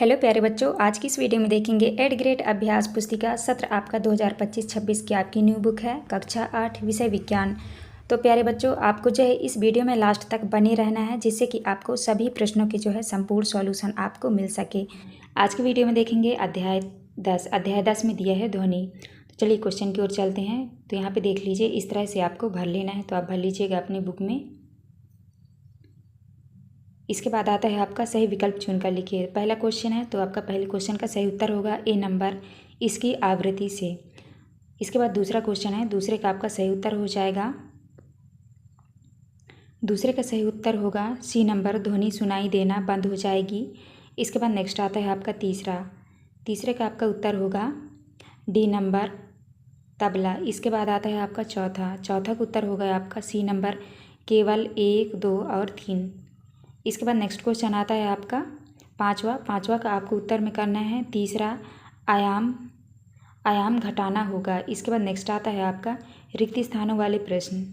Hello प्यारे बच्चों, आज की इस वीडियो में देखेंगे 8th ग्रेड अभ्यास पुस्तिका सत्र आपका 2025-26 की आपकी न्यू बुक है कक्षा 8 विषय विज्ञान। तो प्यारे बच्चों, आपको जो है इस वीडियो में लास्ट तक बने रहना है, जिससे कि आपको सभी प्रश्नों के जो है संपूर्ण सॉल्यूशन आपको मिल सके। आज की वीडियो में देखेंगे अध्याय 10 में दिया है ध्वनि। तो चलिए क्वेश्चन की ओर चलते हैं। तो यहाँ पर देख लीजिए, इस तरह से आपको भर लेना है, तो आप भर लीजिएगा अपनी बुक में। इसके बाद आता है आपका सही विकल्प चुनकर लिखिए। पहला क्वेश्चन है, तो आपका पहले क्वेश्चन का सही उत्तर होगा ए नंबर, इसकी आवृत्ति से। इसके बाद दूसरा क्वेश्चन है, दूसरे का आपका सही उत्तर हो जाएगा, दूसरे का सही उत्तर होगा सी नंबर, ध्वनि सुनाई देना बंद हो जाएगी। इसके बाद नेक्स्ट आता है आपका तीसरे का आपका उत्तर होगा डी नंबर, तबला। इसके बाद आता है आपका चौथा का उत्तर होगा आपका सी नंबर, केवल 1, 2 और 3। इसके बाद नेक्स्ट क्वेश्चन आता है आपका पाँचवा का आपको उत्तर में करना है तीसरा, आयाम घटाना होगा। इसके बाद नेक्स्ट आता है आपका रिक्त स्थानों वाले प्रश्न।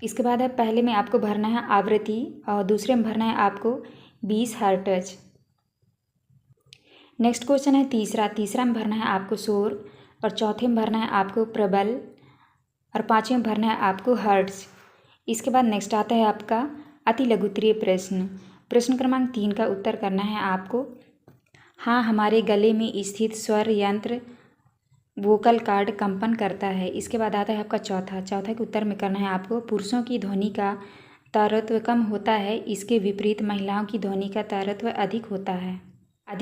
इसके बाद है पहले में आपको भरना है आवृत्ति और दूसरे में भरना है आपको 20 हर्ट्ज। नेक्स्ट क्वेश्चन है तीसरा में भरना है आपको शोर, और चौथे में भरना है आपको प्रबल, और पाँचवें में भरना है आपको हर्ट्ज। इसके बाद नेक्स्ट आता है आपका अति लघुत्तरीय प्रश्न क्रमांक 3 का उत्तर करना है आपको। हाँ, हमारे गले में स्थित स्वर यंत्र वोकल कार्ड कंपन करता है। इसके बाद आता है आपका चौथा के उत्तर में करना है आपको पुरुषों की ध्वनि का तारतम्य कम होता है, इसके विपरीत महिलाओं की ध्वनि का तारतम्य अधिक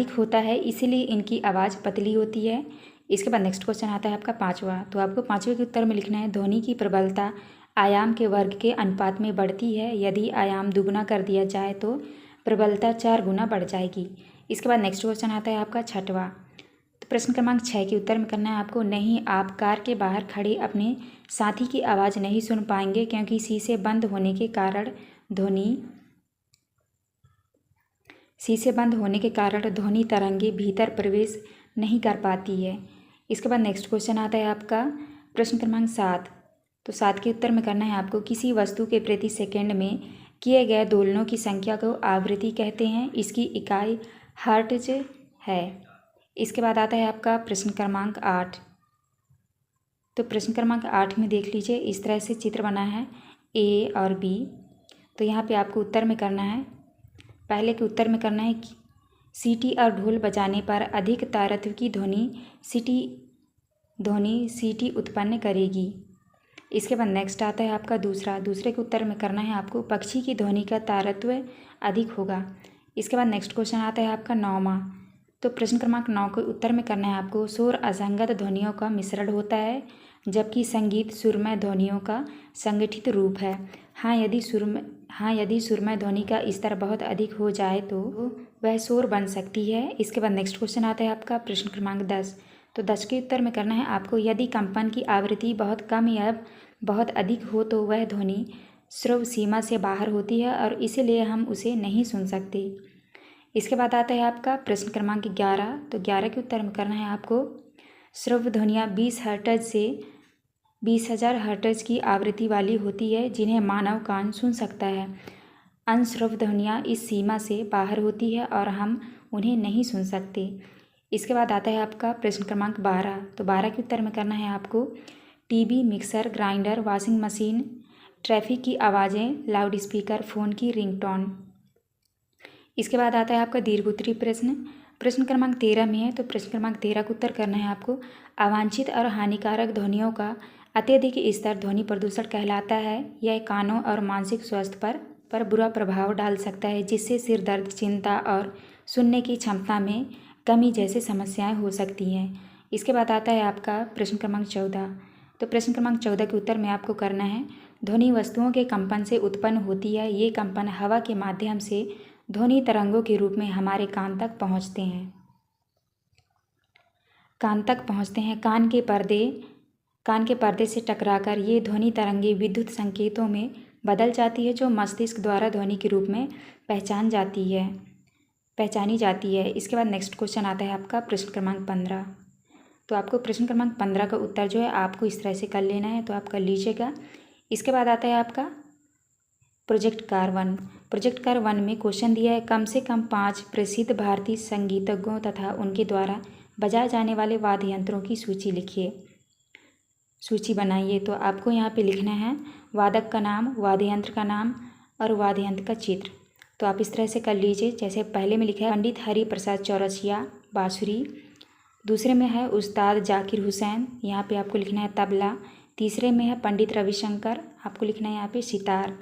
होता है, इसीलिए इनकी आवाज़ पतली होती है। इसके बाद नेक्स्ट क्वेश्चन आता है आपका पाँचवा, तो आपको पाँचवें के उत्तर में लिखना है ध्वनि की प्रबलता आयाम के वर्ग के अनुपात में बढ़ती है, यदि आयाम दुगुना कर दिया जाए तो प्रबलता 4 गुना बढ़ जाएगी। इसके बाद नेक्स्ट क्वेश्चन आता है आपका छठवा, तो प्रश्न क्रमांक 6 के उत्तर में करना है आपको नहीं, आप कार के बाहर खड़े अपने साथी की आवाज़ नहीं सुन पाएंगे, क्योंकि शीशे बंद होने के कारण ध्वनि तरंगे भीतर प्रवेश नहीं कर पाती है। इसके बाद नेक्स्ट क्वेश्चन आता है आपका प्रश्न क्रमांक 7, तो 7 के उत्तर में करना है आपको किसी वस्तु के प्रति सेकंड में किए गए दोलनों की संख्या को आवृत्ति कहते हैं, इसकी इकाई हर्ट्ज है। इसके बाद आता है आपका प्रश्न क्रमांक 8, तो प्रश्न क्रमांक 8 में देख लीजिए, इस तरह से चित्र बना है ए और बी। तो यहाँ पे आपको उत्तर में करना है, पहले के उत्तर में करना है कि सीटी और ढोल बजाने पर अधिक तारतम्य की ध्वनि सीटी उत्पन्न करेगी। इसके बाद नेक्स्ट आता है आपका दूसरे के उत्तर में करना है आपको पक्षी की ध्वनि का तारतम्य अधिक होगा। इसके बाद नेक्स्ट क्वेश्चन आता है आपका 9वां, तो प्रश्न क्रमांक 9 के उत्तर में करना है आपको शोर असंगत ध्वनियों का मिश्रण होता है, जबकि संगीत सुरमय ध्वनियों का संगठित रूप है। हाँ, यदि सुरमय ध्वनि का स्तर बहुत अधिक हो जाए तो वह शोर बन सकती है। इसके बाद नेक्स्ट क्वेश्चन आता है आपका प्रश्न क्रमांक 10, तो 10 के उत्तर में करना है आपको यदि कंपन की आवृत्ति बहुत कम या बहुत अधिक हो तो वह ध्वनि श्रव्य सीमा से बाहर होती है और इसीलिए हम उसे नहीं सुन सकते। इसके बाद आता है आपका प्रश्न क्रमांक 11, तो 11 के उत्तर में करना है आपको श्रव्य ध्वनियाँ 20 हर्ट्ज से 20,000 हर्ट्ज की आवृत्ति वाली होती है, जिन्हें मानव कान सुन सकता है। अनश्रव्य ध्वनियाँ इस सीमा से बाहर होती है और हम उन्हें नहीं सुन सकते। इसके बाद आता है आपका प्रश्न क्रमांक 12, तो 12 के उत्तर में करना है आपको TV, mixer grinder, washing machine, traffic की आवाज़ें, लाउड स्पीकर, फ़ोन की रिंगटोन। इसके बाद आता है आपका दीर्घोत्तरीय प्रश्न क्रमांक 13 में है, तो प्रश्न क्रमांक 13 का उत्तर करना है आपको अवांछित और हानिकारक ध्वनियों का अत्यधिक स्तर ध्वनि प्रदूषण कहलाता है। यह कानों और मानसिक स्वास्थ्य पर बुरा प्रभाव डाल सकता है, जिससे सिर दर्द, चिंता और सुनने की क्षमता में कमी जैसी समस्याएं हो सकती हैं। इसके बाद आता है आपका प्रश्न क्रमांक 14, तो प्रश्न क्रमांक 14 के उत्तर में आपको करना है ध्वनि वस्तुओं के कंपन से उत्पन्न होती है। ये कंपन हवा के माध्यम से ध्वनि तरंगों के रूप में हमारे कान तक पहुंचते हैं। कान के पर्दे से टकराकर ये ध्वनि तरंगे विद्युत संकेतों में बदल जाती है, जो मस्तिष्क द्वारा ध्वनि के रूप में पहचानी जाती है। इसके बाद नेक्स्ट क्वेश्चन आता है आपका प्रश्न क्रमांक 15, तो आपको प्रश्न क्रमांक 15 का उत्तर जो है आपको इस तरह से कर लेना है, तो आप कर लीजिएगा। इसके बाद आता है आपका प्रोजेक्ट कार 1। प्रोजेक्ट कार 1 में क्वेश्चन दिया है, कम से कम 5 प्रसिद्ध भारतीय संगीतज्ञों तथा उनके द्वारा बजाए जाने वाले वाद्य यंत्रों की सूची लिखिए, सूची बनाइए। तो आपको यहाँ पे लिखना है वादक का नाम, वाद्य यंत्र का नाम और वाद्य यंत्र का चित्र। तो आप इस तरह से कर लीजिए। जैसे पहले में लिखा है पंडित हरि प्रसाद चौरसिया बाँसुरी, दूसरे में है उस्ताद जाकिर हुसैन, यहाँ पे आपको लिखना है तबला, तीसरे में है पंडित रविशंकर, आपको लिखना है यहाँ पे सितार।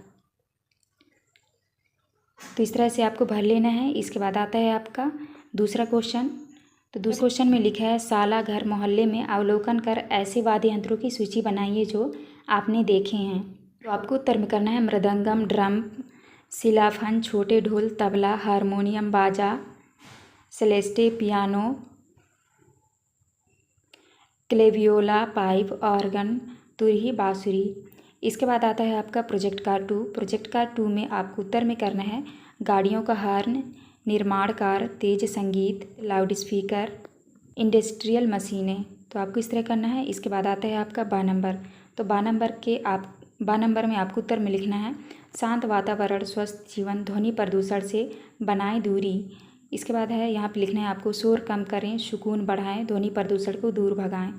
तो इस तरह से आपको भर लेना है। इसके बाद आता है आपका दूसरा क्वेश्चन। तो दूसरे क्वेश्चन में लिखा है साला घर मोहल्ले में अवलोकन कर ऐसे वाद्य यंत्रों की सूची बनाइए जो आपने देखे हैं। तो आपको उत्तर में करना है मृदंगम, ड्रम, सिलाफन, छोटे ढोल, तबला, हारमोनियम, बाजा, सेलेस्टे, पियानो, क्लेवियोला, पाइप, ऑर्गन, तुरही, बाँसुरी। इसके बाद आता है आपका प्रोजेक्ट कार 2। प्रोजेक्ट कार 2 में आपको उत्तर में करना है गाड़ियों का हॉर्न, निर्माण कार, तेज संगीत, लाउड स्पीकर, इंडस्ट्रियल मशीनें। तो आपको इस तरह करना है। इसके बाद आता है आपका 12 नंबर। तो 12 नंबर में आपको उत्तर में लिखना है शांत वातावरण, स्वस्थ जीवन, ध्वनि प्रदूषण से बनाए दूरी। इसके बाद है यहाँ पे लिखना है आपको शोर कम करें, सुकून बढ़ाएं, ध्वनि प्रदूषण को दूर भगाएं।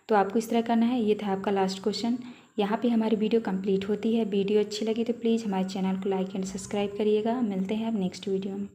तो आपको इस तरह करना है। ये था आपका लास्ट क्वेश्चन। यहाँ पे हमारी वीडियो कंप्लीट होती है। वीडियो अच्छी लगी तो प्लीज़ हमारे चैनल को लाइक एंड सब्सक्राइब करिएगा। मिलते हैं अब नेक्स्ट वीडियो में।